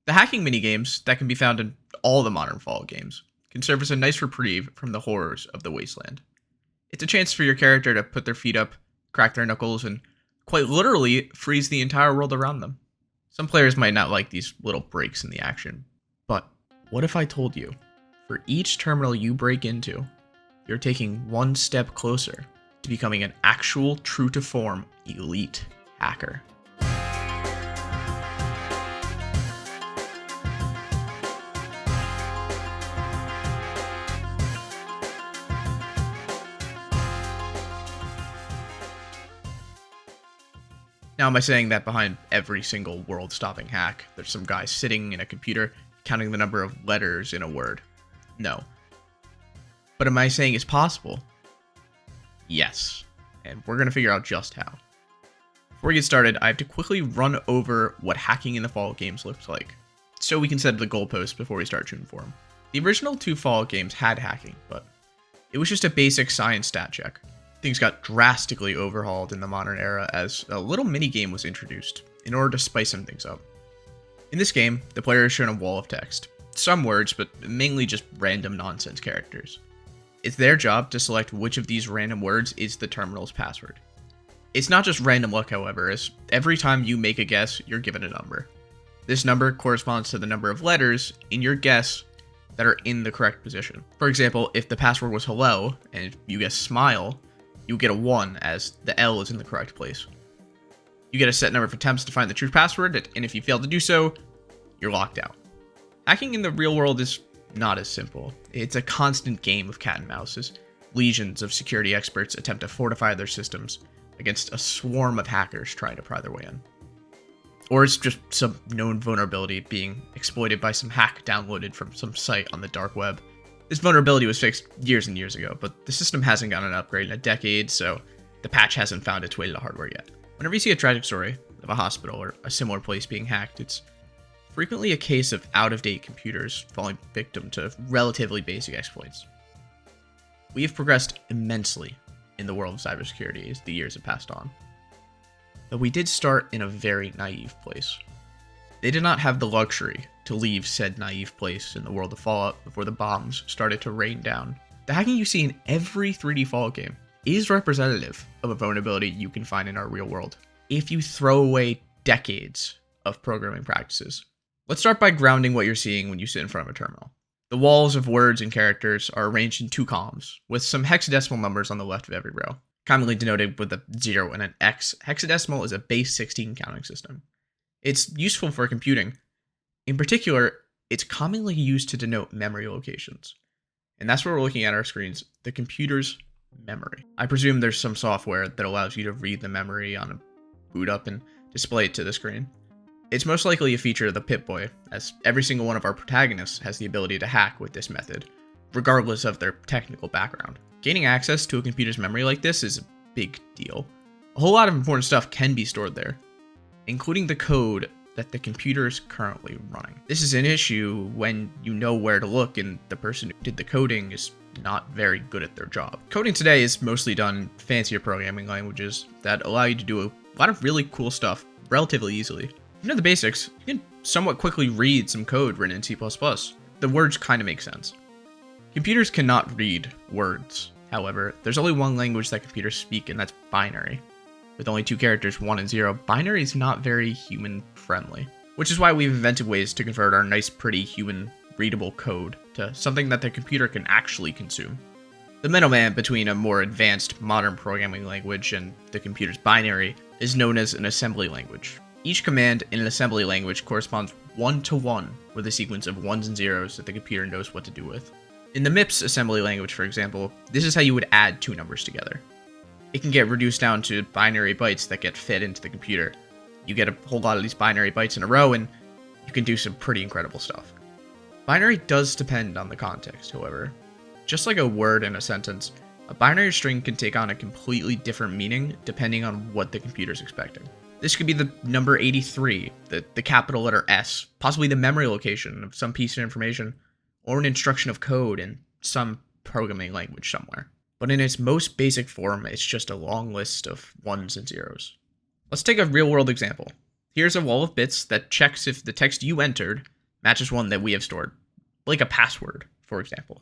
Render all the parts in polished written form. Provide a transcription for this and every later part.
The hacking minigames that can be found in all the modern Fallout games can serve as a nice reprieve from the horrors of the wasteland. It's a chance for your character to put their feet up, crack their knuckles, and quite literally freeze the entire world around them. Some players might not like these little breaks in the action, but what if I told you, for each terminal you break into, you're taking one step closer to becoming an actual true-to-form elite hacker? Now, am I saying that behind every single world-stopping hack, there's some guy sitting in a computer counting the number of letters in a word? No. But am I saying it's possible? Yes. And we're going to figure out just how. Before we get started, I have to quickly run over what hacking in the Fallout games looks like, so we can set the goalposts before we start shooting for them. The original 2 Fallout games had hacking, but it was just a basic science stat check. Things got drastically overhauled in the modern era as a little mini-game was introduced in order to spice some things up. In this game, the player is shown a wall of text. Some words, but mainly just random nonsense characters. It's their job to select which of these random words is the terminal's password. It's not just random luck, however, as every time you make a guess, you're given a number. This number corresponds to the number of letters in your guess that are in the correct position. For example, if the password was hello, and you guess smile, you get a 1 as the L is in the correct place. You get a set number of attempts to find the true password, and if you fail to do so, you're locked out. Hacking in the real world is not as simple. It's a constant game of cat and mouse as legions of security experts attempt to fortify their systems against a swarm of hackers trying to pry their way in. Or it's just some known vulnerability being exploited by some hack downloaded from some site on the dark web. This vulnerability was fixed years and years ago, but the system hasn't gotten an upgrade in a decade, so the patch hasn't found its way to the hardware yet. Whenever you see a tragic story of a hospital or a similar place being hacked, it's frequently a case of out-of-date computers falling victim to relatively basic exploits. We have progressed immensely in the world of cybersecurity as the years have passed on. But we did start in a very naive place. They did not have the luxury to leave said naive place in the world of Fallout before the bombs started to rain down. The hacking you see in every 3D Fallout game is representative of a vulnerability you can find in our real world, if you throw away decades of programming practices. Let's start by grounding what you're seeing when you sit in front of a terminal. The walls of words and characters are arranged in 2 columns, with some hexadecimal numbers on the left of every row, commonly denoted with a 0 and an X. Hexadecimal is a base 16 counting system. It's useful for computing. In particular, it's commonly used to denote memory locations. And that's what we're looking at our screens, the computer's memory. I presume there's some software that allows you to read the memory on a boot up and display it to the screen. It's most likely a feature of the Pip-Boy, as every single one of our protagonists has the ability to hack with this method, regardless of their technical background. Gaining access to a computer's memory like this is a big deal. A whole lot of important stuff can be stored there, including the code that the computer is currently running. This is an issue when you know where to look and the person who did the coding is not very good at their job. Coding today is mostly done in fancier programming languages that allow you to do a lot of really cool stuff relatively easily. If you know the basics, you can somewhat quickly read some code written in C++. The words kind of make sense. Computers cannot read words. However, there's only one language that computers speak, and that's binary. With only 2 characters, 1 and 0, binary is not very human-friendly. Which is why we've invented ways to convert our nice, pretty, human-readable code to something that the computer can actually consume. The middleman between a more advanced, modern programming language and the computer's binary is known as an assembly language. Each command in an assembly language corresponds 1-to-1 with a sequence of 1s and 0s that the computer knows what to do with. In the MIPS assembly language, for example, this is how you would add 2 numbers together. It can get reduced down to binary bytes that get fed into the computer. You get a whole lot of these binary bytes in a row, and you can do some pretty incredible stuff. Binary does depend on the context, however. Just like a word in a sentence, a binary string can take on a completely different meaning depending on what the computer's expecting. This could be the number 83, the capital letter S, possibly the memory location of some piece of information, or an instruction of code in some programming language somewhere. But in its most basic form, it's just a long list of 1s and 0s. Let's take a real-world example. Here's a wall of bits that checks if the text you entered matches one that we have stored, like a password, for example.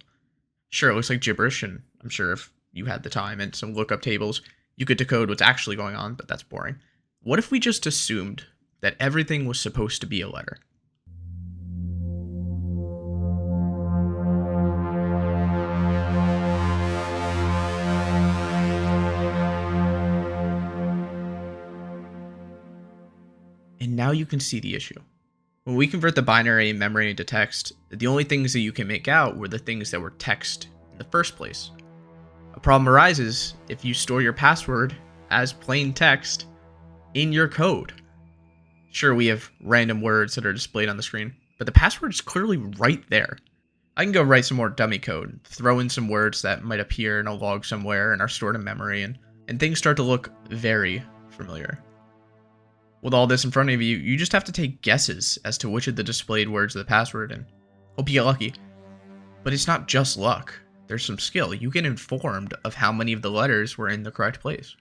Sure, it looks like gibberish, and I'm sure if you had the time and some lookup tables, you could decode what's actually going on, but that's boring. What if we just assumed that everything was supposed to be a letter? And now you can see the issue. When we convert the binary memory into text, the only things that you can make out were the things that were text in the first place. A problem arises if you store your password as plain text in your code. Sure, we have random words that are displayed on the screen, but the password is clearly right there. I can go write some more dummy code, throw in some words that might appear in a log somewhere and are stored in memory, and things start to look very familiar. With all this in front of you, you just have to take guesses as to which of the displayed words are the password and hope you get lucky. But it's not just luck. There's some skill. You get informed of how many of the letters were in the correct place.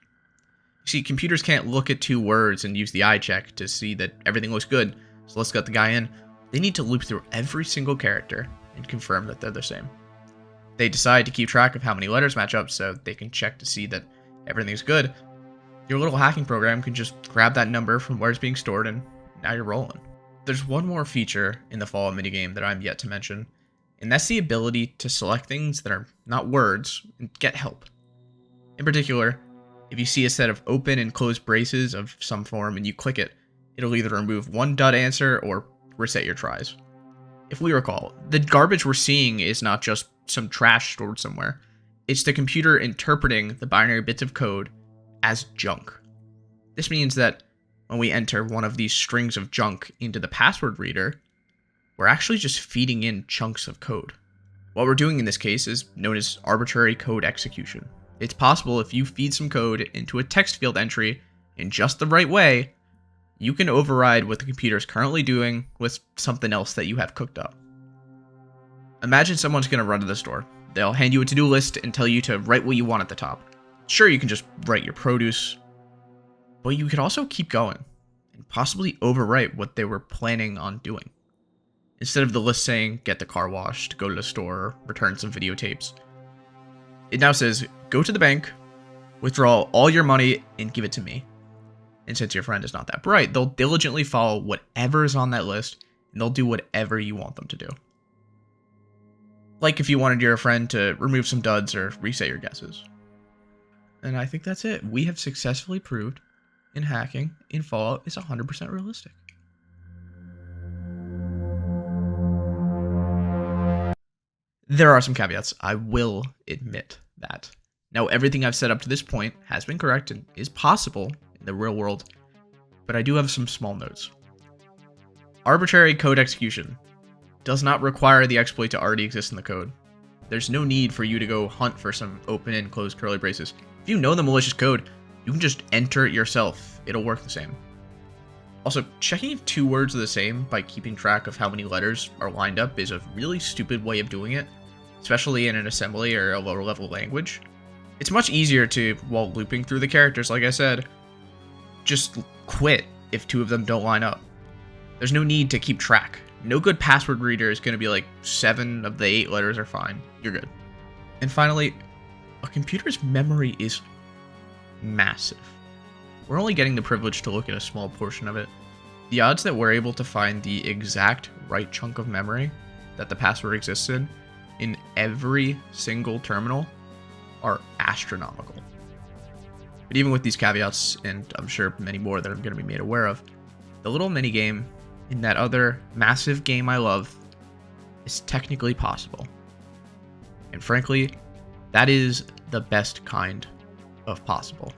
You see, computers can't look at two words and use the eye check to see that everything looks good, so let's get the guy in. They need to loop through every single character and confirm that they're the same. They decide to keep track of how many letters match up so they can check to see that everything's good. Your little hacking program can just grab that number from where it's being stored and now you're rolling. There's one more feature in the Fallout minigame that I'm yet to mention, and that's the ability to select things that are not words and get help. In particular, if you see a set of open and closed braces of some form and you click it, it'll either remove one dud answer or reset your tries. If we recall, the garbage we're seeing is not just some trash stored somewhere. It's the computer interpreting the binary bits of code as junk. This means that when we enter one of these strings of junk into the password reader, we're actually just feeding in chunks of code. What we're doing in this case is known as arbitrary code execution. It's possible if you feed some code into a text field entry in just the right way, you can override what the computer is currently doing with something else that you have cooked up. Imagine someone's going to run to the store. They'll hand you a to-do list and tell you to write what you want at the top. Sure, you can just write your produce, but you could also keep going and possibly overwrite what they were planning on doing. Instead of the list saying, get the car washed, go to the store, return some videotapes, it now says, go to the bank, withdraw all your money, and give it to me. And since your friend is not that bright, they'll diligently follow whatever is on that list, and they'll do whatever you want them to do. Like if you wanted your friend to remove some duds or reset your guesses. And I think that's it. We have successfully proved in hacking in Fallout is 100% realistic. There are some caveats. I will admit that. Now, everything I've said up to this point has been correct and is possible in the real world, but I do have some small notes. Arbitrary code execution does not require the exploit to already exist in the code. There's no need for you to go hunt for some open and closed curly braces. If you know the malicious code, you can just enter it yourself. It'll work the same. Also, checking if two words are the same by keeping track of how many letters are lined up is a really stupid way of doing it, especially in an assembly or a lower level language. It's much easier to, while looping through the characters, like I said, just quit if two of them don't line up. There's no need to keep track. No good password reader is going to be like 7 of the 8 letters are fine. You're good. And finally, a computer's memory is massive. We're only getting the privilege to look at a small portion of it. The odds that we're able to find the exact right chunk of memory that the password exists in every single terminal are astronomical. But even with these caveats, and I'm sure many more that I'm going to be made aware of, the little minigame in that other massive game I love is technically possible. And frankly, that is the best kind of possible.